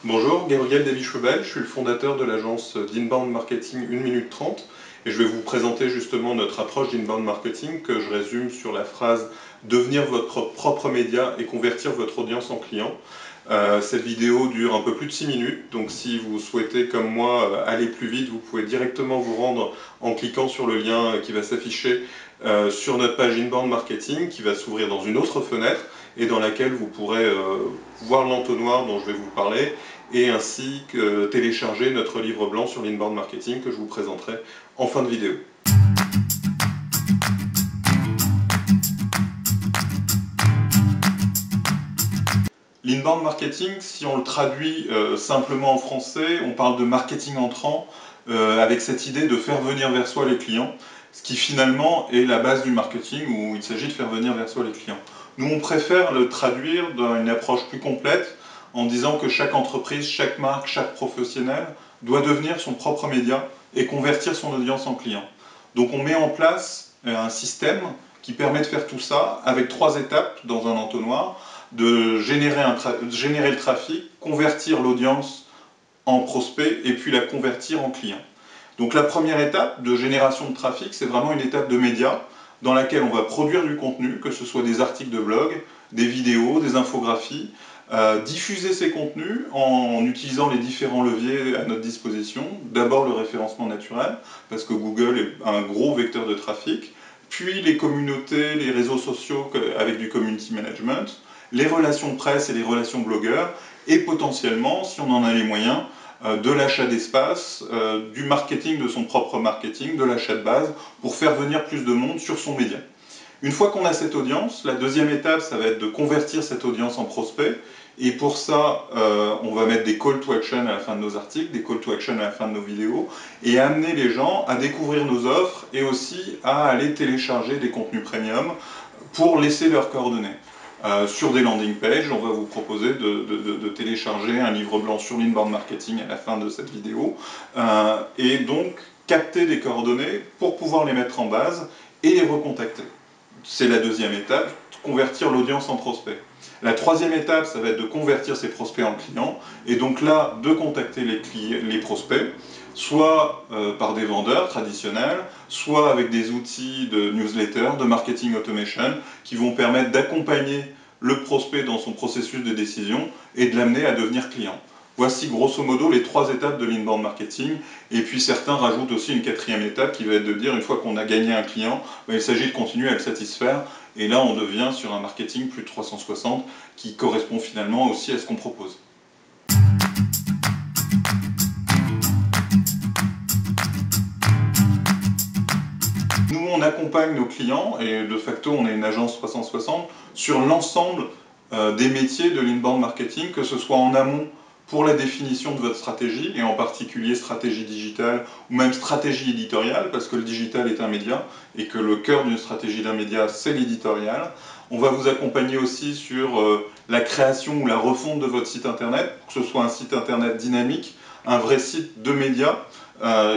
Bonjour, Gabriel Davy-Chebel, je suis le fondateur de l'agence d'Inbound Marketing 1 minute 30 et je vais vous présenter justement notre approche d'Inbound Marketing que je résume sur la phrase « Devenir votre propre média et convertir votre audience en client ». Cette vidéo dure un peu plus de 6 minutes, donc si vous souhaitez comme moi aller plus vite, vous pouvez directement vous rendre en cliquant sur le lien qui va s'afficher sur notre page Inbound Marketing qui va s'ouvrir dans une autre fenêtre et dans laquelle vous pourrez voir l'entonnoir dont je vais vous parler et ainsi que télécharger notre livre blanc sur l'inbound marketing que je vous présenterai en fin de vidéo. L'inbound marketing, si on le traduit simplement en français, on parle de marketing entrant avec cette idée de faire venir vers soi les clients, ce qui finalement est la base du marketing où il s'agit de faire venir vers soi les clients. Nous, on préfère le traduire dans une approche plus complète en disant que chaque entreprise, chaque marque, chaque professionnel doit devenir son propre média et convertir son audience en client. Donc on met en place un système qui permet de faire tout ça avec 3 étapes dans un entonnoir, de générer le trafic, convertir l'audience en prospect et puis la convertir en client. Donc la première étape de génération de trafic, c'est vraiment une étape de média dans laquelle on va produire du contenu, que ce soit des articles de blog, des vidéos, des infographies, diffuser ces contenus en utilisant les différents leviers à notre disposition. D'abord le référencement naturel, parce que Google est un gros vecteur de trafic, puis les communautés, les réseaux sociaux avec du community management, les relations presse et les relations blogueurs, et potentiellement, si on en a les moyens, de l'achat d'espace, du marketing de son propre marketing, de l'achat de base, pour faire venir plus de monde sur son média. Une fois qu'on a cette audience, la deuxième étape, ça va être de convertir cette audience en prospect. Et pour ça, on va mettre des call to action à la fin de nos articles, des call to action à la fin de nos vidéos, et amener les gens à découvrir nos offres et aussi à aller télécharger des contenus premium pour laisser leurs coordonnées. Sur des landing pages, on va vous proposer de télécharger un livre blanc sur l'inbound marketing à la fin de cette vidéo, et donc capter des coordonnées pour pouvoir les mettre en base et les recontacter. C'est la deuxième étape, convertir l'audience en prospect. La troisième étape, ça va être de convertir ces prospects en clients, et donc là, de contacter les prospects, soit par des vendeurs traditionnels, soit avec des outils de newsletter, de marketing automation, qui vont permettre d'accompagner le prospect dans son processus de décision et de l'amener à devenir client. Voici grosso modo les 3 étapes de l'inbound marketing, et puis certains rajoutent aussi une 4e étape qui va être de dire une fois qu'on a gagné un client, il s'agit de continuer à le satisfaire, et là on devient sur un marketing plus de 360 qui correspond finalement aussi à ce qu'on propose. Nous, on accompagne nos clients, et de facto on est une agence 360, sur l'ensemble des métiers de l'inbound marketing, que ce soit en amont pour la définition de votre stratégie, et en particulier stratégie digitale ou même stratégie éditoriale, parce que le digital est un média, et que le cœur d'une stratégie d'un média, c'est l'éditorial. On va vous accompagner aussi sur la création ou la refonte de votre site internet, pour que ce soit un site internet dynamique, un vrai site de médias,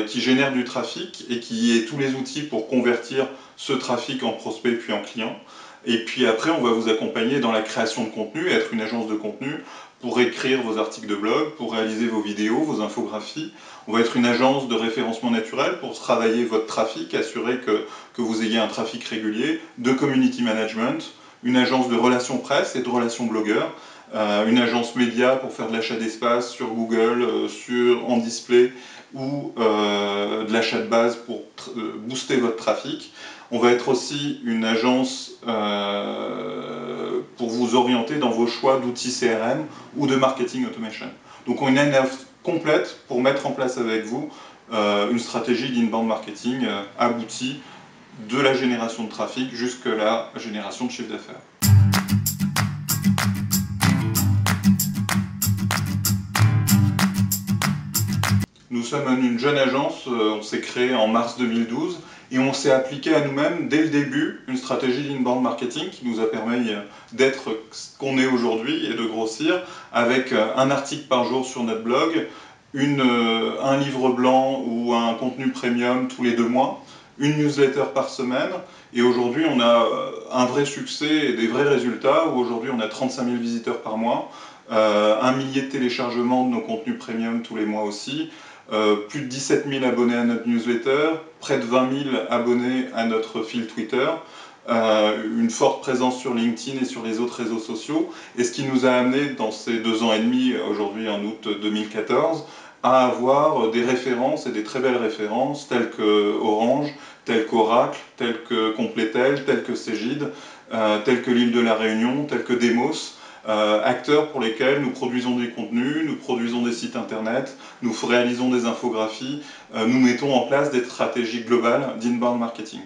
qui génère du trafic et qui ait tous les outils pour convertir ce trafic en prospect puis en client. Et puis après, on va vous accompagner dans la création de contenu, être une agence de contenu pour écrire vos articles de blog, pour réaliser vos vidéos, vos infographies. On va être une agence de référencement naturel pour travailler votre trafic, assurer que vous ayez un trafic régulier, de community management, une agence de relations presse et de relations blogueurs, une agence média pour faire de l'achat d'espace sur Google, en display, ou de l'achat de base pour booster votre trafic. On va être aussi une agence pour vous orienter dans vos choix d'outils CRM ou de marketing automation. Donc on a une offre complète pour mettre en place avec vous une stratégie d'inbound marketing aboutie de la génération de trafic jusqu'à la génération de chiffre d'affaires. Nous sommes une jeune agence, on s'est créé en mars 2012 et on s'est appliqué à nous-mêmes dès le début une stratégie d'inbound marketing qui nous a permis d'être ce qu'on est aujourd'hui et de grossir avec un article par jour sur notre blog, un livre blanc ou un contenu premium tous les 2 mois, une newsletter par semaine, et aujourd'hui on a un vrai succès et des vrais résultats où aujourd'hui on a 35 000 visiteurs par mois, 1 millier de téléchargements de nos contenus premium tous les mois aussi, plus de 17 000 abonnés à notre newsletter, près de 20 000 abonnés à notre fil Twitter, une forte présence sur LinkedIn et sur les autres réseaux sociaux, et ce qui nous a amené dans ces 2 ans et demi, aujourd'hui en août 2014, à avoir des références, et des très belles références, telles que Orange, telles qu'Oracle, telles que Completel, telles que Cegid, telles que l'île de la Réunion, telles que Demos, acteurs pour lesquels nous produisons des contenus, nous produisons des sites internet, nous réalisons des infographies, nous mettons en place des stratégies globales d'inbound marketing.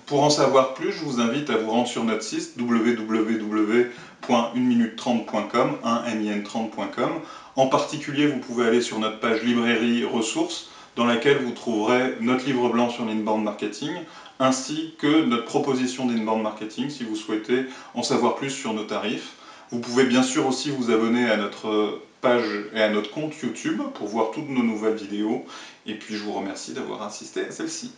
Pour en savoir plus, je vous invite à vous rendre sur notre site www.1minute30.com, 1min30.com. En particulier, vous pouvez aller sur notre page librairie ressources, dans laquelle vous trouverez notre livre blanc sur l'inbound marketing, ainsi que notre proposition d'inbound marketing, si vous souhaitez en savoir plus sur nos tarifs. Vous pouvez bien sûr aussi vous abonner à notre page et à notre compte YouTube pour voir toutes nos nouvelles vidéos. Et puis je vous remercie d'avoir assisté à celle-ci.